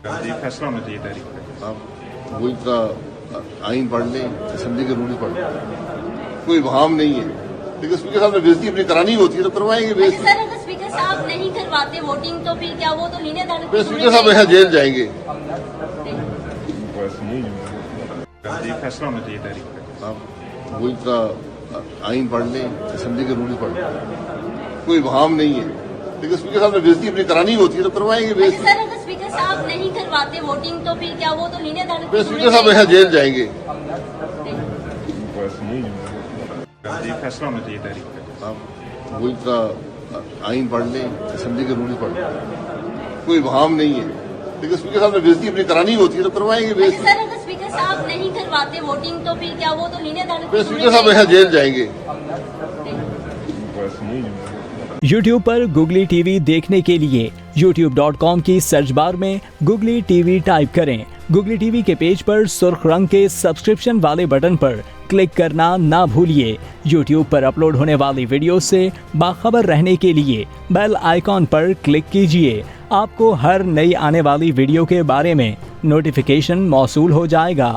जी फैसला होना चाहिए तारीख पे। आप वही का आइन पढ़ लें, असेंबली के रूल पढ़ लें, कोई वहाम नहीं है। लेकिन स्पीकर साहब ने बेइज्जती अपनी करानी होती है तो करवाएंगे बेइज्जती। सर अगर स्पीकर साहब नहीं करवाते वोटिंग तो फिर क्या वो तो लीने फिर स्पीकर साहब यहाँ जेल जाएंगे। बस यही जी फैसला होना चाहिए तारीख पे। आप वही का आइन पढ़ लें, असेंबली के रूल पढ़ लें, कोई वहाम नहीं है। लेकिन स्पीकर साहब ने बेइज्जती अपनी करानी होती है तो करवाएंगे बेइज्जती। सर अगर स्पीकर साहब नहीं करवाते वोटिंग तो फिर क्या वो तो लीने फिर स्पीकर साहब यहाँ जेल जाएंगे। बस यही जी फैसला होना चाहिए तारीख पे। आप वही का आइन पढ़ लें, असेंबली के रूल पढ़ लें, कोई वहाम नहीं है। लेकिन स्पीकर साहब ने बेइज्जती अपनी करानी होती है तो करवाएंगे बेइज्जती। सर अगर स्पीकर साहब नहीं करवाते वोटिंग तो फिर क्या वो तो लीने फिर स्पीकर साहब यहाँ जेल जाएंगे। बस यही YouTube पर Google TV देखने के लिए youtube.com की सर्च बार में Google TV टाइप करें। Google TV के पेज पर सुर्ख रंग के सब्सक्रिप्शन वाले बटन पर क्लिक करना ना भूलिए। YouTube पर अपलोड होने वाली वीडियो से बाखबर रहने के लिए बेल आइकॉन पर क्लिक कीजिए। आपको हर नई आने वाली वीडियो के बारे में नोटिफिकेशन मौसूल हो जाएगा।